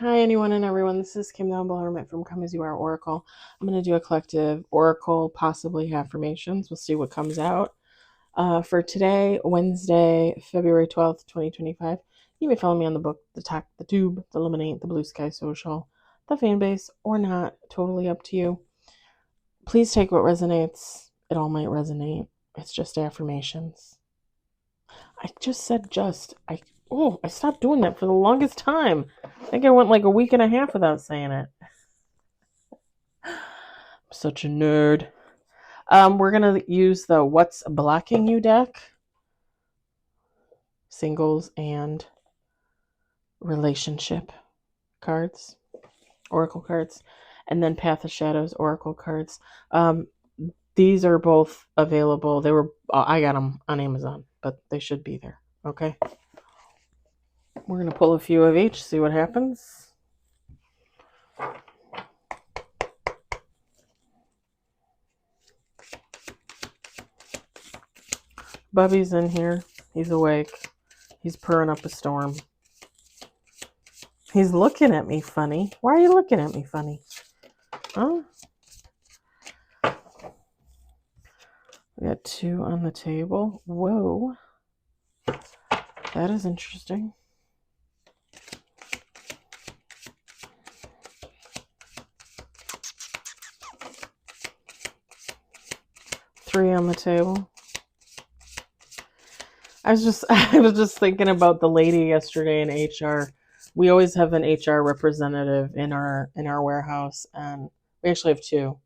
Hi, anyone and everyone. This is Kim the Humble Hermit from Come As You Are Oracle. I'm going to do a collective Oracle, possibly affirmations. We'll see what comes out. For today, Wednesday, February 12th, 2025, you may follow me on the book, the talk, the tube, the lemonade, the blue sky social, the fan base, or not. Totally up to you. Please take what resonates. It all might resonate. It's just affirmations. I just said just. I stopped doing that for the longest time. I think I went like a week and a half without saying it. I'm such a nerd. We're gonna use the What's Blocking You deck, singles and relationship cards, oracle cards, and then Path of Shadows oracle cards. These are both available. I got them on Amazon, but they should be there. Okay. We're gonna pull a few of each, see what happens. Bubby's in here. He's awake. He's purring up a storm. He's looking at me funny. Why are you looking at me funny? Huh? We got 2 on the table. Whoa. That is interesting. 3 on the table. I was just thinking about the lady yesterday in HR. We always have an HR representative in our warehouse, and we actually have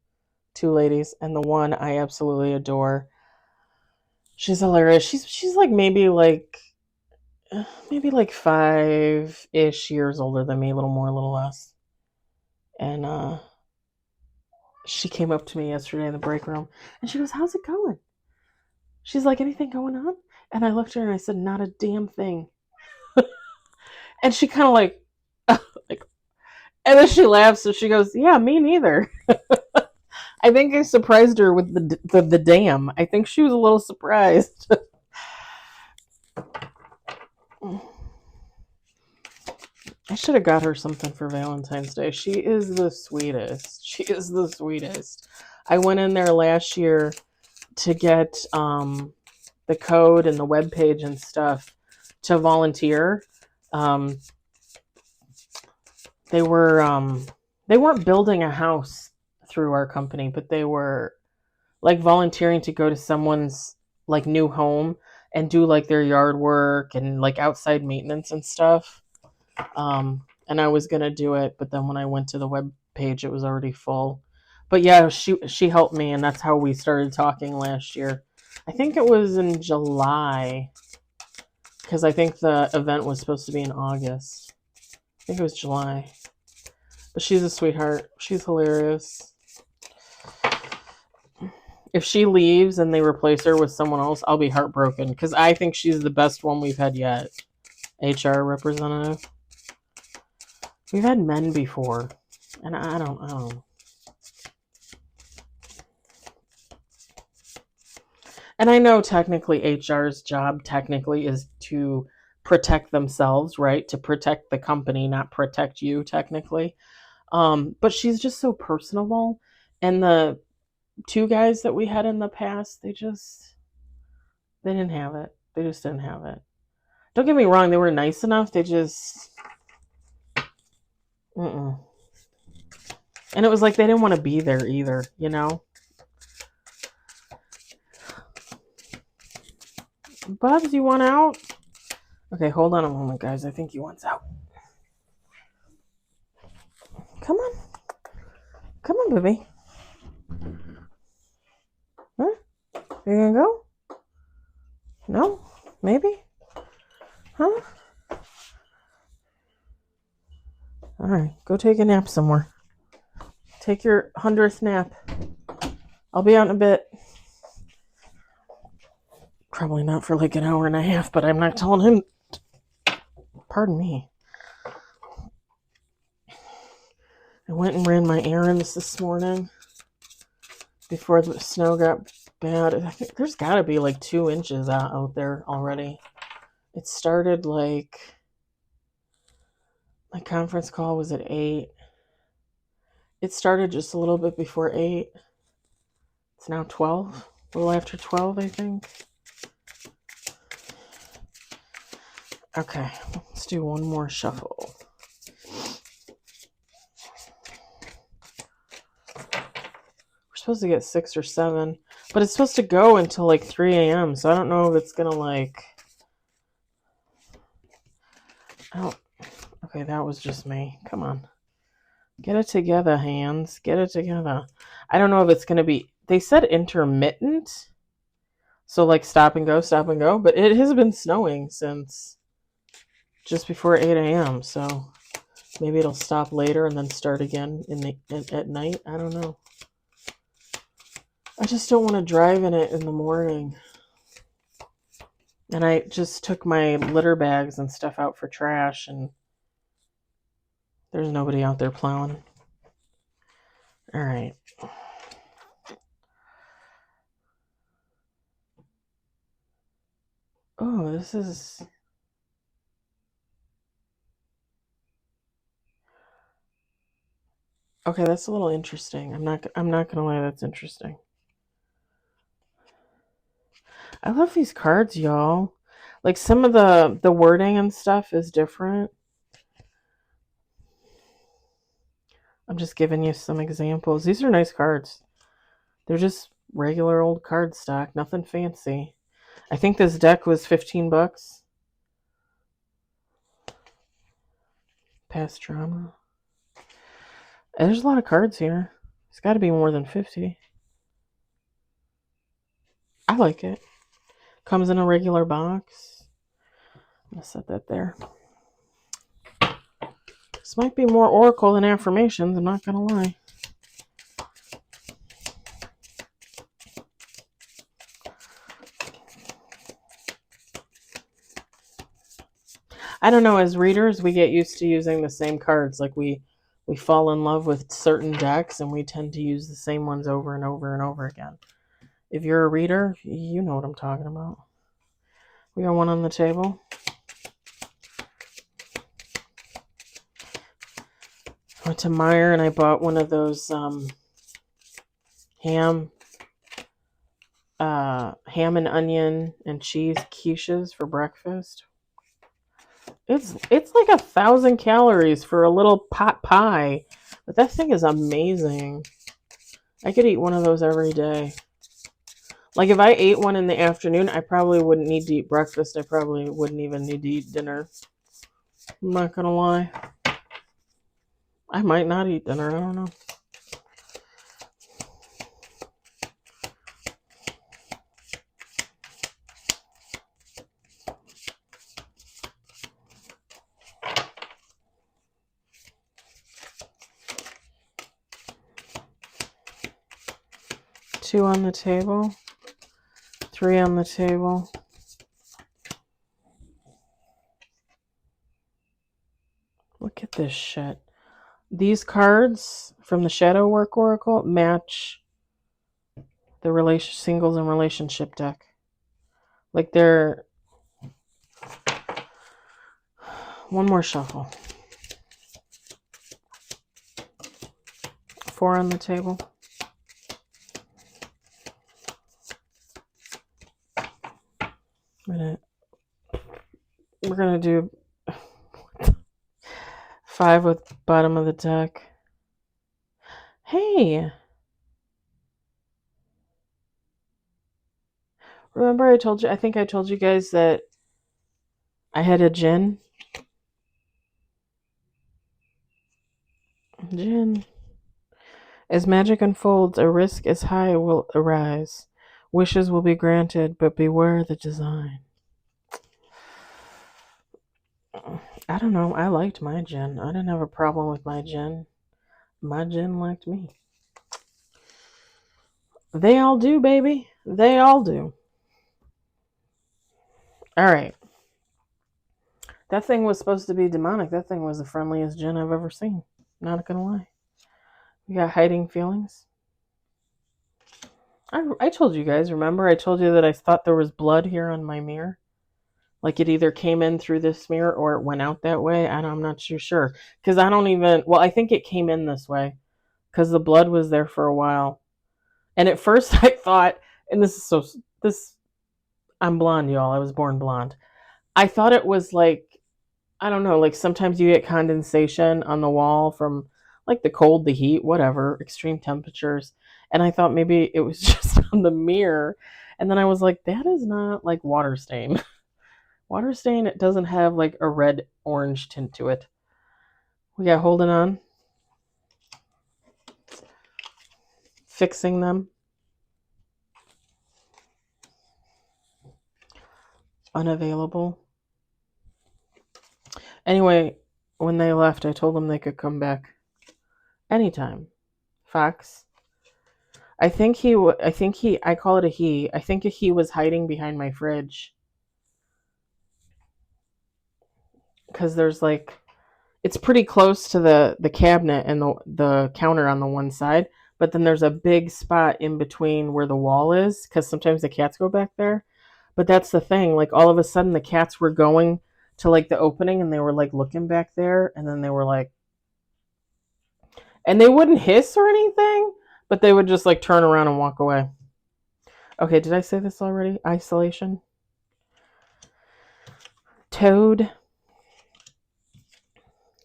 two ladies, and the one I absolutely adore. She's hilarious. She's like maybe like 5-ish years older than me, a little more, a little less. And she came up to me yesterday in the break room, and she goes, "How's it going?" She's like, "Anything going on?" And I looked at her and I said, "Not a damn thing." And she kind of like, and then she laughs and she goes, "Yeah, me neither." I think I surprised her with the damn. I think she was a little surprised. I should have got her something for Valentine's Day. She is the sweetest. She is the sweetest. I went in there last year to get the code and the web page and stuff to volunteer. Um, they weren't building a house through our company, but they were like volunteering to go to someone's like new home and do like their yard work and like outside maintenance and stuff. And I was gonna do it, but then when I went to the web page, it was already full. But yeah, she helped me, and that's how we started talking last year. I think it was in July, because I think the event was supposed to be in August. I think it was July. But she's a sweetheart. She's hilarious. If she leaves and they replace her with someone else, I'll be heartbroken because I think she's the best one we've had yet. HR representative. We've had men before, and I don't know. And I know technically HR's job technically is to protect themselves, right? To protect the company, not protect you technically. But she's just so personable, and the 2 guys that we had in the past, they didn't have it. They just didn't have it. Don't get me wrong, they were nice enough. They just, mm-mm. And it was like they didn't want to be there either, you know? Bubs, you want out? Okay, hold on a moment, guys. I think he wants out. Come on. Come on, baby. Huh? You gonna go? No? Maybe? Huh? Alright, go take a nap somewhere. Take your 100th nap. I'll be out in a bit. Probably not for like an hour and a half, but I'm not telling him. Pardon me. I went and ran my errands this morning before the snow got bad. I think there's got to be like 2 inches out there already. It started like My conference call was at 8. It started just a little bit before 8. It's now 12. A little after 12, I think. Okay, let's do one more shuffle. We're supposed to get 6 or 7, but it's supposed to go until like 3 a.m., so I don't know if it's gonna like... Oh, okay, that was just me. Come on. Get it together, hands. Get it together. I don't know if it's gonna be... They said intermittent, so like stop and go, but it has been snowing since just before 8 a.m., so maybe it'll stop later and then start again at night. I don't know. I just don't want to drive in it in the morning. And I just took my litter bags and stuff out for trash, and there's nobody out there plowing. All right. Oh, this is... Okay, that's a little interesting. I'm not gonna lie, that's interesting. I love these cards, y'all. Like some of the wording and stuff is different. I'm just giving you some examples. These are nice cards. They're just regular old card stock, nothing fancy. I think this deck was $15. Past drama. There's a lot of cards here. It's got to be more than 50. I like it. Comes in a regular box. I'm going to set that there. This might be more oracle than affirmations, I'm not going to lie. I don't know, as readers, we get used to using the same cards. Like we fall in love with certain decks and we tend to use the same ones over and over and over again. If you're a reader, you know what I'm talking about. We got one on the table. I went to Meijer and I bought one of those ham and onion and cheese quiches for breakfast. It's like 1,000 calories for a little pot pie, but that thing is amazing. I could eat one of those every day. Like if I ate one in the afternoon, I probably wouldn't need to eat breakfast. I probably wouldn't even need to eat dinner. I'm not gonna lie. I might not eat dinner. I don't know. Two on the table. 3 on the table. Look at this shit. These cards from the Shadow Work Oracle match the singles and relationship deck. Like they're... One more shuffle. 4 on the table. We're gonna do 5 with bottom of the deck. Hey! Remember I think I told you guys that I had a djinn? Djinn. As magic unfolds, a risk as high will arise. Wishes will be granted, but beware the design. I don't know. I liked my djinn. I didn't have a problem with my djinn. My djinn liked me. They all do, baby. They all do. All right. That thing was supposed to be demonic. That thing was the friendliest djinn I've ever seen. Not gonna lie. You got hiding feelings? I told you guys, remember? I told you that I thought there was blood here on my mirror. Like it either came in through this mirror or it went out that way. I'm not too sure. Because I don't even, well, I think it came in this way because the blood was there for a while. And at first I thought, and I'm blonde, y'all. I was born blonde. I thought it was like, I don't know, like sometimes you get condensation on the wall from like the cold, the heat, whatever, extreme temperatures. And I thought maybe it was just on the mirror. And then I was like, that is not like water stain. Water stain, it doesn't have like a red orange tint to it. We got holding on, fixing them, unavailable. Anyway, when they left, I told them they could come back anytime. Fox. I call it a he. I think he was hiding behind my fridge. Because there's like, it's pretty close to the cabinet and the counter on the one side, but then there's a big spot in between where the wall is, because sometimes the cats go back there. But that's the thing, like all of a sudden the cats were going to like the opening and they were like looking back there, and then they were like, and they wouldn't hiss or anything, but they would just like turn around and walk away. Okay, did I say this already? Isolation. Toad.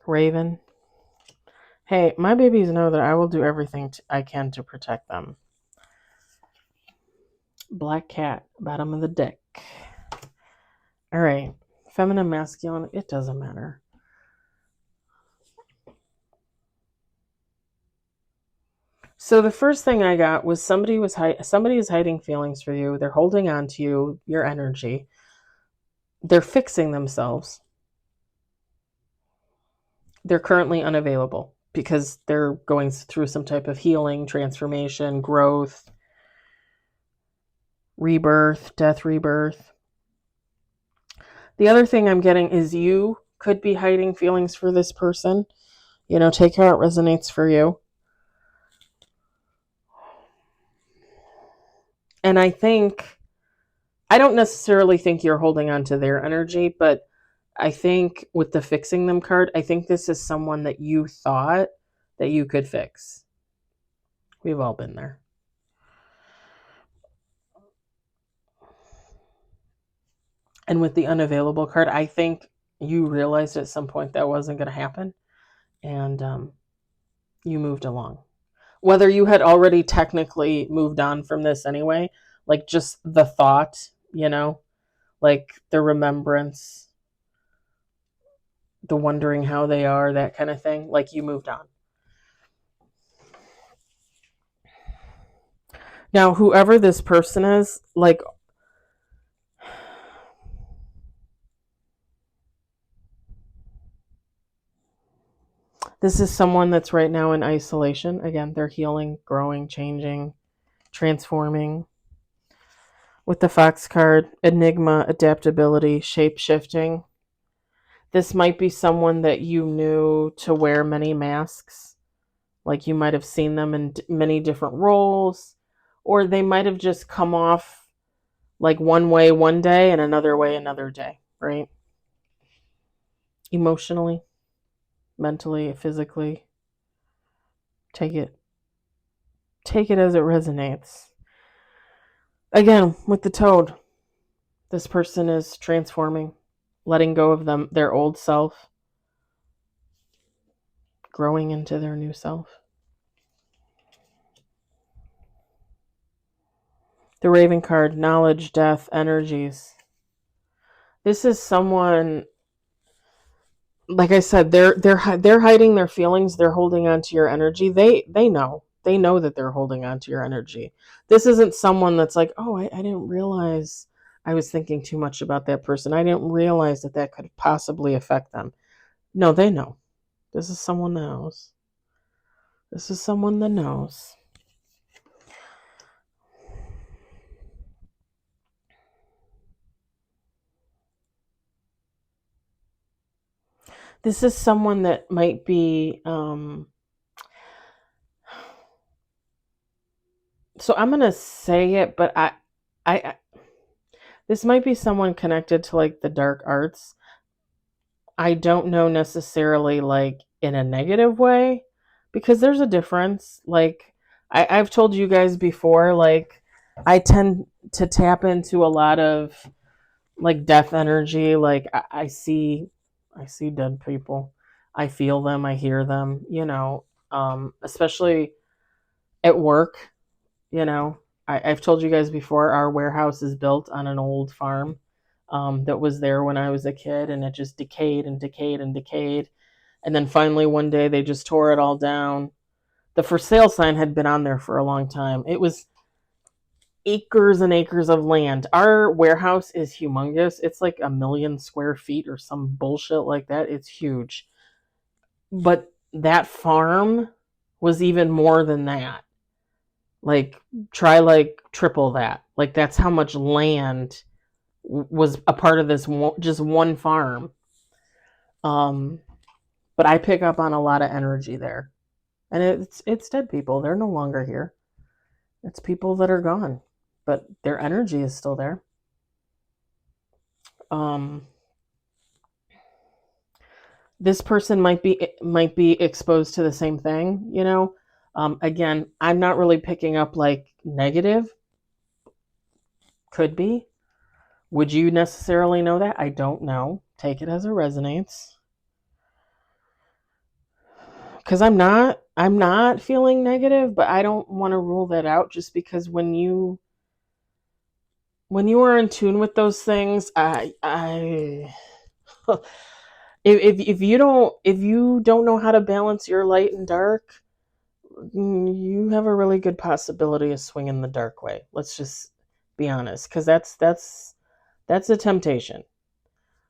Raven. Hey, my babies know that I will do everything I can to protect them. Black cat, bottom of the deck. All right, feminine, masculine, it doesn't matter. So the first thing I got was somebody is hiding feelings for you. They're holding on to you, your energy. They're fixing themselves. They're currently unavailable because they're going through some type of healing, transformation, growth, rebirth, death, rebirth. The other thing I'm getting is you could be hiding feelings for this person. You know, take how it resonates for you. And I don't necessarily think you're holding on to their energy, but I think with the fixing them card, I think this is someone that you thought that you could fix. We've all been there. And with the unavailable card, I think you realized at some point that wasn't going to happen. And you moved along. Whether you had already technically moved on from this anyway, like just the thought, you know, like the remembrance, the wondering how they are, that kind of thing, like you moved on. Now, whoever this person is, like, this is someone that's right now in isolation. Again, they're healing, growing, changing, transforming. With the Fox card, enigma, adaptability, shape shifting. This might be someone that you knew to wear many masks. Like you might have seen them in many different roles, or they might have just come off like one way one day and another way another day, right? Emotionally, mentally, physically. Take it as it resonates. Again, with the toad, this person is transforming, letting go of their old self, growing into their new self. The Raven card, knowledge, death, energies. This is someone, like I said, they're hiding their feelings. They're holding on to your energy. They know that they're holding on to your energy. This isn't someone that's like, oh, I didn't realize I was thinking too much about that person. I didn't realize that could possibly affect them. No, they know. This is someone that knows. This is someone that knows. This is someone that might be so I'm going to say it, but I This might be someone connected to like the dark arts. I don't know necessarily like in a negative way, because there's a difference. Like I've told you guys before, like I tend to tap into a lot of like death energy. Like I see dead people. I feel them, I hear them, especially at work, you know. I've told you guys before, our warehouse is built on an old farm that was there when I was a kid, and it just decayed and decayed and decayed. And then finally one day they just tore it all down. The for sale sign had been on there for a long time. It was acres and acres of land. Our warehouse is humongous. It's like 1,000,000 square feet or some bullshit like that. It's huge. But that farm was even more than that. Like, try like triple that. Like, that's how much land was a part of this just one farm. Um, but I pick up on a lot of energy there, and it's dead people. They're no longer here. It's people that are gone, but their energy is still there. Um, this person might be exposed to the same thing, you know. Again, I'm not really picking up like negative. Could be. Would you necessarily know that? I don't know. Take it as it resonates. Because I'm not feeling negative, but I don't want to rule that out, just because when you are in tune with those things, I if you don't know how to balance your light and dark, you have a really good possibility of swinging the dark way. Let's just be honest, because that's a temptation.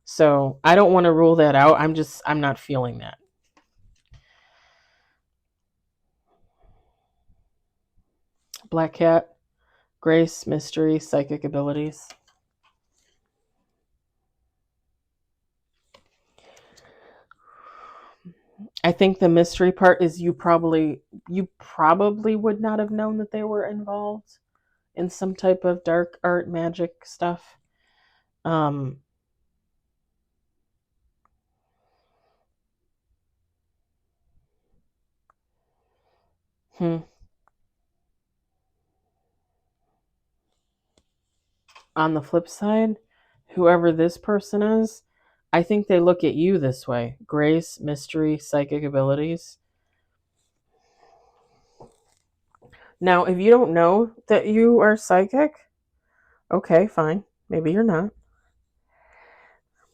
So I don't want to rule that out. I'm not feeling that. Black cat, grace, mystery, psychic abilities. I think the mystery part is you probably would not have known that they were involved in some type of dark art magic stuff. Um hmm. On the flip side, whoever this person is, I think they look at you this way. Grace, mystery, psychic abilities. Now, if you don't know that you are psychic, okay, fine. Maybe you're not.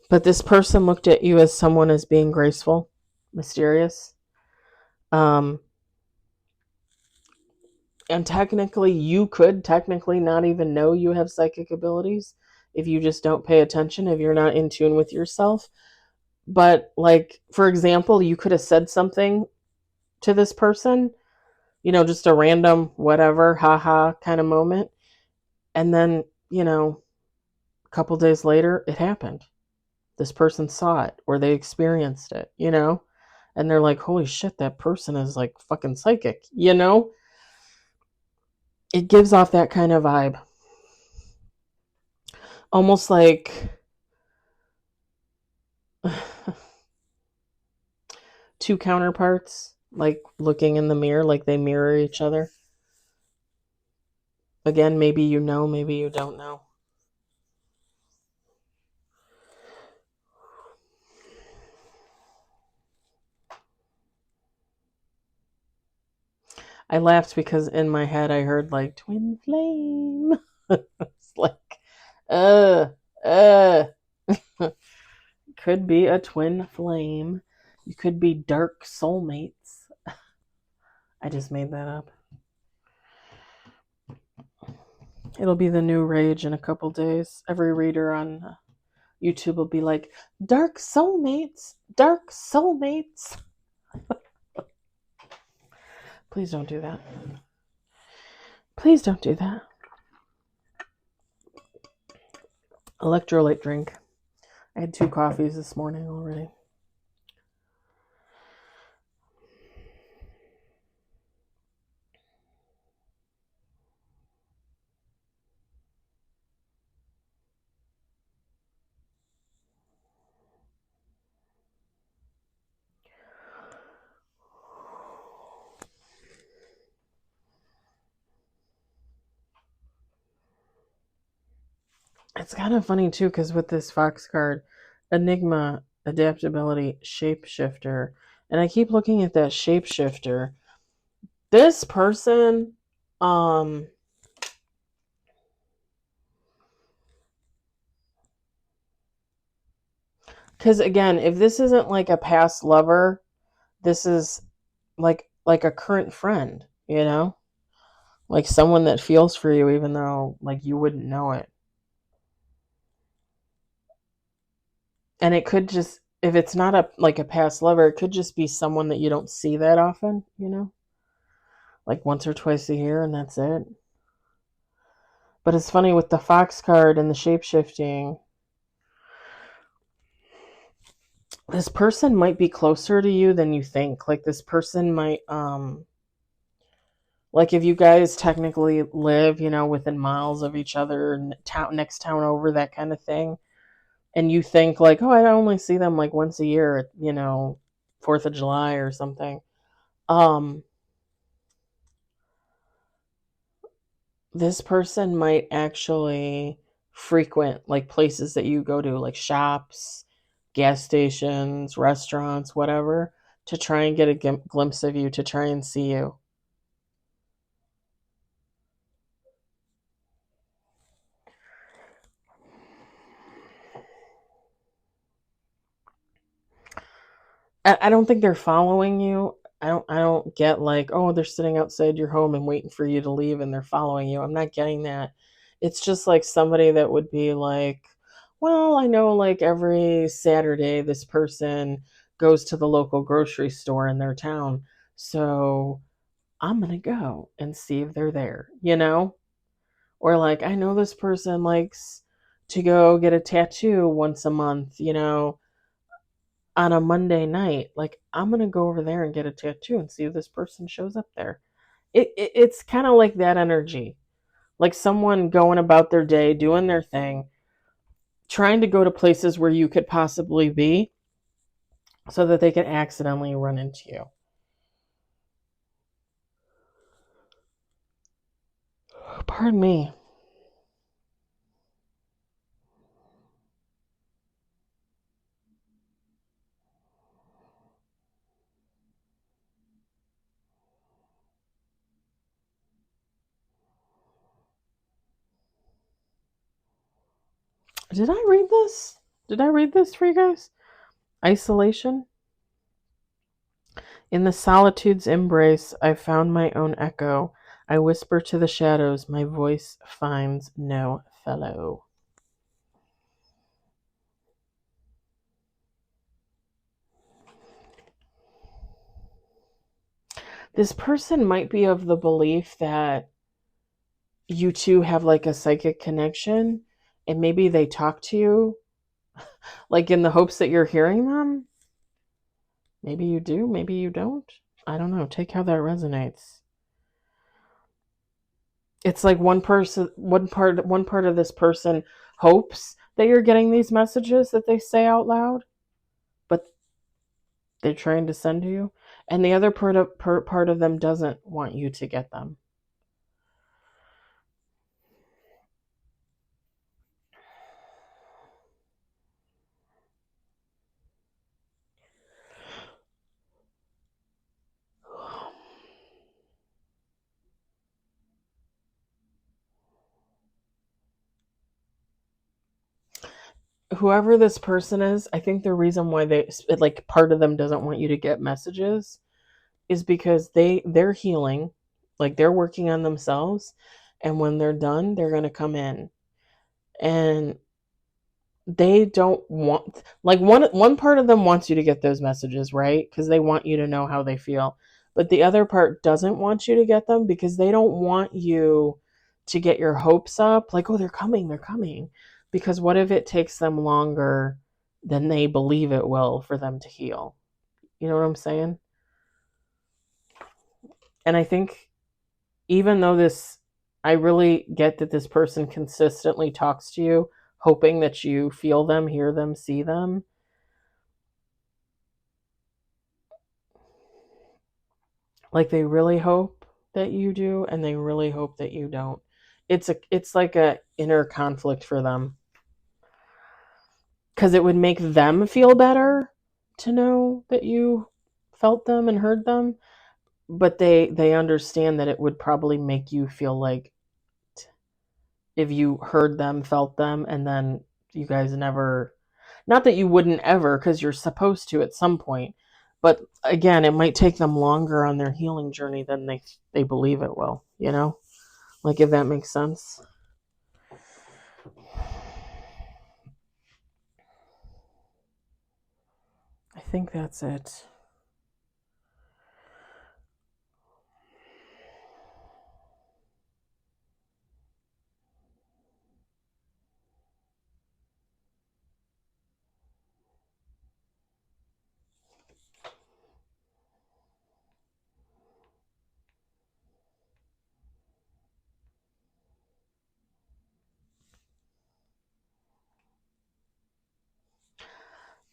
But this person looked at you as someone as being graceful, mysterious. Um, and technically, you could technically not even know you have psychic abilities if you just don't pay attention, if you're not in tune with yourself. But, like, for example, you could have said something to this person, just a random whatever, haha kind of moment. And then, a couple days later, it happened. This person saw it or they experienced it. And they're like, holy shit, that person is like fucking psychic. It gives off that kind of vibe. Almost like two counterparts, like looking in the mirror, like they mirror each other. Again, maybe you know, maybe you don't know. I laughed because in my head I heard like twin flame. It's like, uh, uh. Could be a twin flame. You could be dark soulmates. I just made that up. It'll be the new rage in a couple days. Every reader on YouTube will be like, dark soulmates, dark soulmates. Please don't do that. Please don't do that. Electrolyte drink. I had 2 coffees this morning already. It's kind of funny too, because with this Fox card, Enigma, adaptability, shapeshifter, and I keep looking at that shapeshifter. This person, um, because again, if this isn't like a past lover, this is like a current friend, you know, like someone that feels for you, even though like you wouldn't know it. And it could just, if it's not a like a past lover, it could just be someone that you don't see that often, you know, like once or twice a year, and that's it. But it's funny with the Fox card and the shape shifting. This person might be closer to you than you think. Like this person might, like if you guys technically live, you know, within miles of each other, town next town over, that kind of thing, and you think like, oh, I only see them like once a year, you know, 4th of July or something. Um, this person might actually frequent like places that you go to, like shops, gas stations, restaurants, whatever, to try and get a glimpse of you, to try and see you. I don't think they're following you. I don't get like, oh, they're sitting outside your home and waiting for you to leave and they're following you. I'm not getting that. It's just like somebody that would be like, well, I know like every Saturday this person goes to the local grocery store in their town. So I'm going to go and see if they're there, you know? Or like I know this person likes to go get a tattoo once a month, you know, on a Monday night. Like, I'm gonna go over there and get a tattoo and see if this person shows up there. It's kind of like that energy, like someone going about their day, doing their thing, trying to go to places where you could possibly be, so that they could accidentally run into you. Pardon me. Did I read this? Did I read this for you guys? Isolation. In the solitude's embrace, I found my own echo. I whisper to the shadows, my voice finds no fellow. This person might be of the belief that you two have like a psychic connection, and maybe they talk to you like in the hopes that you're hearing them. Maybe you do, maybe you don't. I don't know. Take how that resonates. It's like one part of this person hopes that you're getting these messages that they say out loud, but they're trying to send to you, and the other part of them doesn't want you to get them. Whoever this person is, I think the reason why they like part of them doesn't want you to get messages is because they're healing, like they're working on themselves, and when they're done, they're going to come in, and they don't want, like one part of them wants you to get those messages, right? Because they want you to know how they feel. But the other part doesn't want you to get them because they don't want you to get your hopes up, like, oh, they're coming. Because what if it takes them longer than they believe it will for them to heal? You know what I'm saying? And I think, even though this, I really get that this person consistently talks to you, hoping that you feel them, hear them, see them. Like they really hope that you do, and they really hope that you don't. It's like a inner conflict for them. because it would make them feel better to know that you felt them and heard them, but they understand that it would probably make you feel like if you heard them, felt them, and then you guys never, not that you wouldn't ever, because you're supposed to at some point, but again, it might take them longer on their healing journey than they believe it will, you know? Like, if that makes sense. I think that's it.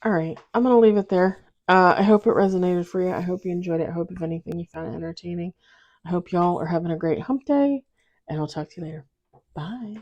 All right, I'm going to leave it there. I hope it resonated for you. I hope you enjoyed it. I hope, if anything, you found it entertaining. I hope y'all are having a great hump day, and I'll talk to you later. Bye.